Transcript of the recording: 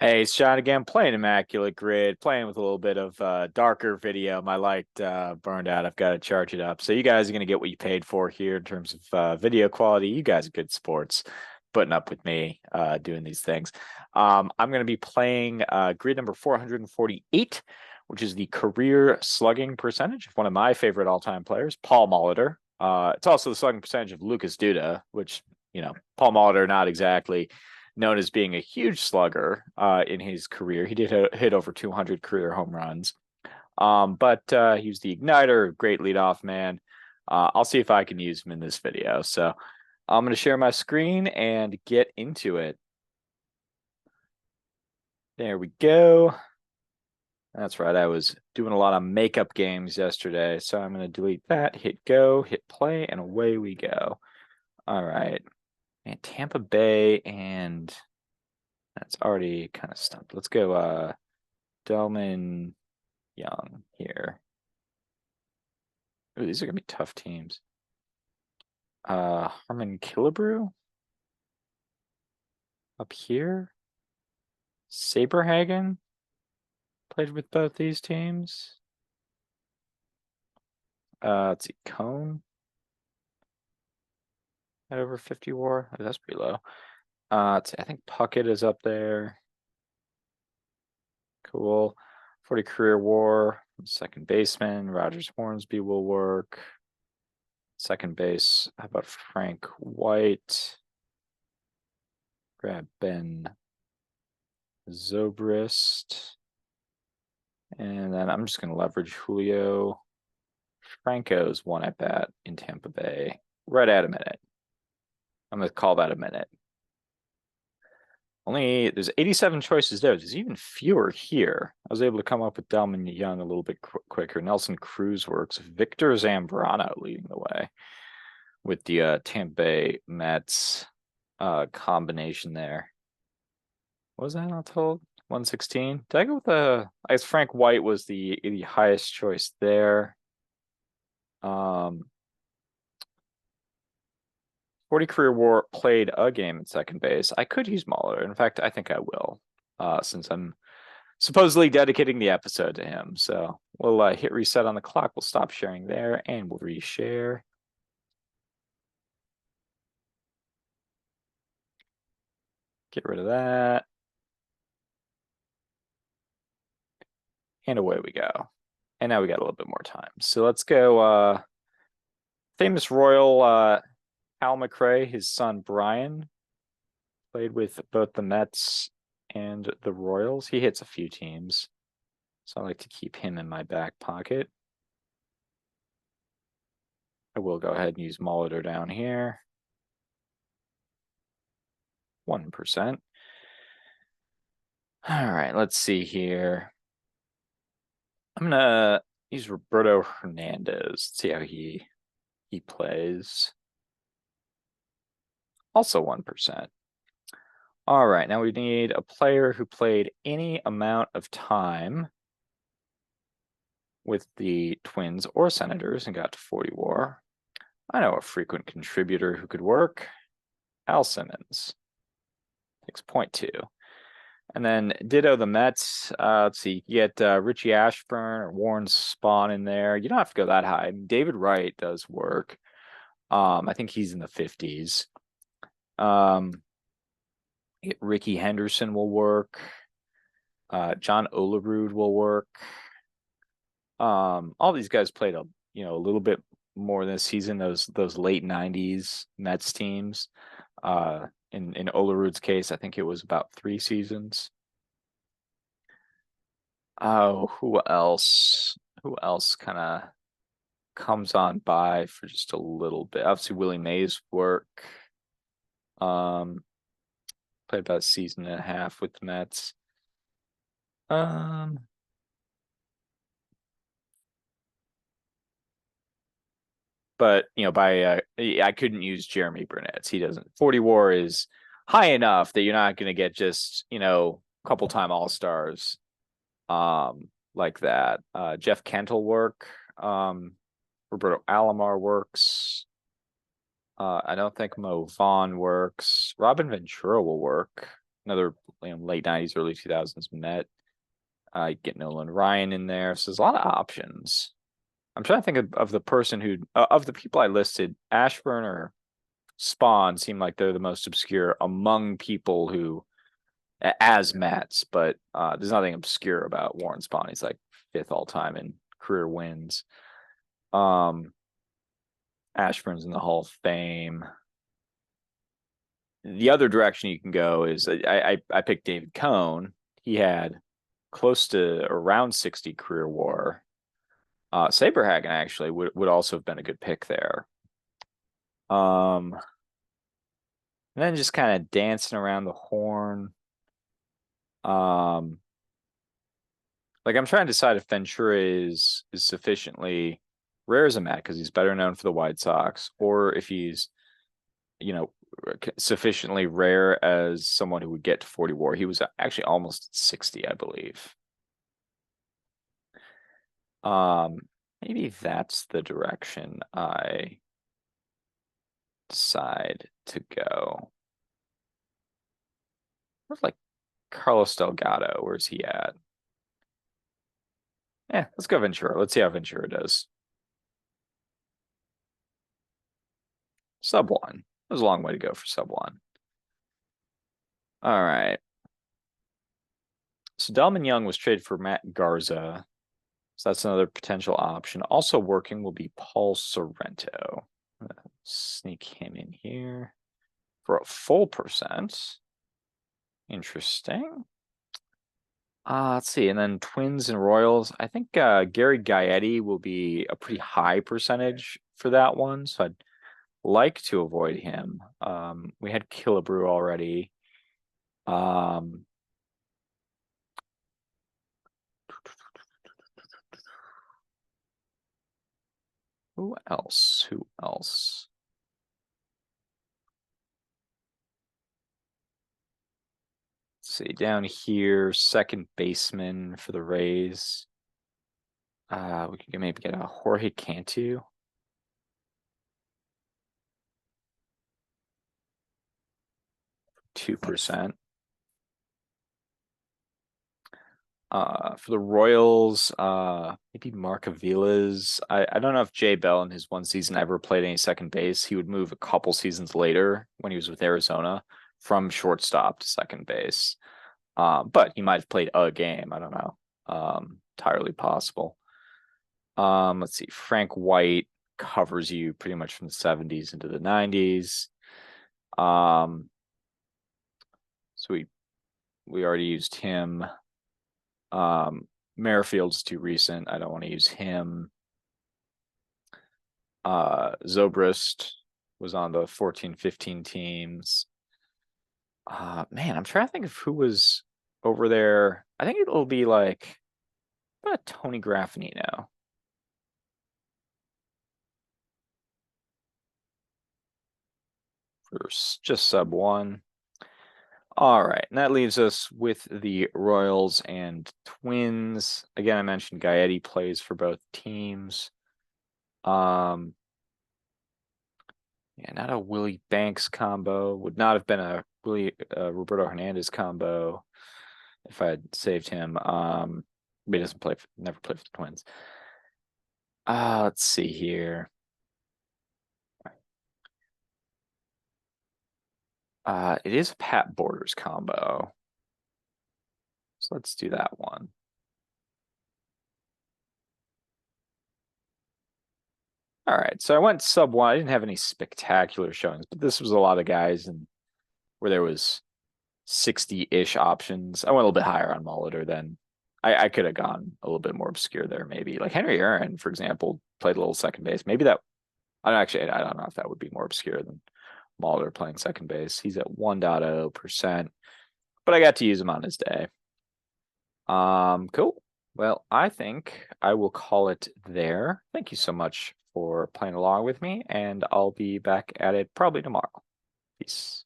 Hey, it's Sean again, playing Immaculate Grid, playing with a little bit of darker video. My light burned out. I've got to charge it up. So you guys are going to get what you paid for here in terms of video quality. You guys are good sports, putting up with me doing these things. I'm going to be playing grid number 448, which is the career slugging percentage of one of my favorite all-time players, Paul Molitor. It's also the slugging percentage of Lucas Duda, which, Paul Molitor, not exactly known as being a huge slugger in his career. He did hit over 200 career home runs, but he was the igniter, great leadoff man. I'll see if I can use him in this video. So I'm going to share my screen and get into it. There we go. That's right. I was doing a lot of makeup games yesterday, so I'm going to delete that, hit go, hit play, and away we go. All right. And Tampa Bay, and that's already kind of stumped. Let's go Delman Young here. Ooh, these are gonna be tough teams. Harmon Killebrew up here. Saberhagen played with both these teams. Let's see, Cone at over 50 WAR. Oh, that's pretty low. Let's see, I think Puckett is up there. Cool. 40 career WAR. Second baseman. Rogers Hornsby will work. Second base. How about Frank White? Grab Ben Zobrist. And then I'm just going to leverage Julio Franco's one at bat in Tampa Bay right at a minute. I'm going to call that a minute. There's 87 choices there. There's even fewer here. I was able to come up with Delman Young a little bit quicker. Nelson Cruz works. Victor Zambrano leading the way with the Tampa Bay Mets combination there. What was that not told? 116. Did I go with I guess Frank White was the highest choice there. 40 career WAR, played a game at second base. I could use Mahler. In fact, I think I will, since I'm supposedly dedicating the episode to him. So we'll hit reset on the clock. We'll stop sharing there and we'll reshare. Get rid of that. And away we go. And now we got a little bit more time. So let's go famous Royal Hal McRae, his son Brian, played with both the Mets and the Royals. He hits a few teams, so I like to keep him in my back pocket. I will go ahead and use Molitor down here. 1%. All right, let's see here. I'm gonna use Roberto Hernandez. See how he plays. Also 1%. All right, now we need a player who played any amount of time with the Twins or Senators and got to 40 WAR. I know a frequent contributor who could work. Al Simmons. 6.2. And then ditto the Mets. Let's see, you get Richie Ashburn or Warren Spahn in there. You don't have to go that high. I mean, David Wright does work. I think he's in the 50s. Ricky Henderson will work. John Olerud will work. All these guys played a little bit more this season. Those late 90s Mets teams. In Olerud's case, I think it was about 3 seasons. Oh, who else? Who else kind of comes on by for just a little bit? Obviously, Willie Mays work. Played about a season and a half with the Mets. But I couldn't use Jeremy Burnett. He doesn't. 40 WAR is high enough that you're not going to get just couple time All Stars, like that. Jeff Kent will work. Roberto Alomar works. I don't think Mo Vaughn works. Robin Ventura will work. another late 90s, early 2000s Met. Get Nolan Ryan in there. So there's a lot of options. I'm trying to think of the person who, of the people I listed, Ashburn or Spawn seem like they're the most obscure among people who, as Mets, but there's nothing obscure about Warren Spawn. He's like fifth all time in career wins. Ashburn's in the Hall of Fame. The other direction you can go is I picked David Cohn. He had close to around 60 career WAR. Saberhagen actually would also have been a good pick there. And then just kind of dancing around the horn. Like I'm trying to decide if Ventura is sufficiently rare as a Met because he's better known for the White Sox, or if he's, sufficiently rare as someone who would get to 40 WAR. He was actually almost at 60, I believe. Maybe that's the direction I decide to go. Where's like Carlos Delgado? Where's he at? Yeah, let's go Ventura. Let's see how Ventura does. Sub one. It was a long way to go for sub one. All right. So Delman Young was traded for Matt Garza. So that's another potential option. Also working will be Paul Sorrento. Sneak him in here for a full percent. Interesting. Let's see. And then Twins and Royals. I think Gary Gaetti will be a pretty high percentage for that one. So I'd like to avoid him. We had Killebrew already. Who else? Who else? Let's see, down here, second baseman for the Rays. We could maybe get a Jorge Cantu. 2%. For the Royals, maybe Mark Avila's. I don't know if Jay Bell in his one season ever played any second base. He would move a couple seasons later when he was with Arizona from shortstop to second base. But he might have played a game. I don't know. Entirely possible. Let's see. Frank White covers you pretty much from the 70s into the 90s. So we already used him. Merrifield's too recent. I don't want to use him. Zobrist was on the 14-15 teams. Man, I'm trying to think of who was over there. I think it'll be like Tony Graffinino. For just sub one. All right, and that leaves us with the Royals and Twins. Again, I mentioned Gaetti plays for both teams. Yeah, not a Willie Banks combo. Would not have been a Roberto Hernandez combo if I had saved him. But he doesn't never played for the Twins. Let's see here. It is a Pat Borders combo. So let's do that one. All right, so I went sub one. I didn't have any spectacular showings, but this was a lot of guys and where there was 60-ish options. I went a little bit higher on Molitor than I could have gone a little bit more obscure there, maybe. Like Henry Aaron, for example, played a little second base. Maybe that I don't know if that would be more obscure than Molitor playing second base. He's at 1.0%, but I got to use him on his day. Cool. Well, I think I will call it there. Thank you so much for playing along with me, and I'll be back at it probably tomorrow. Peace.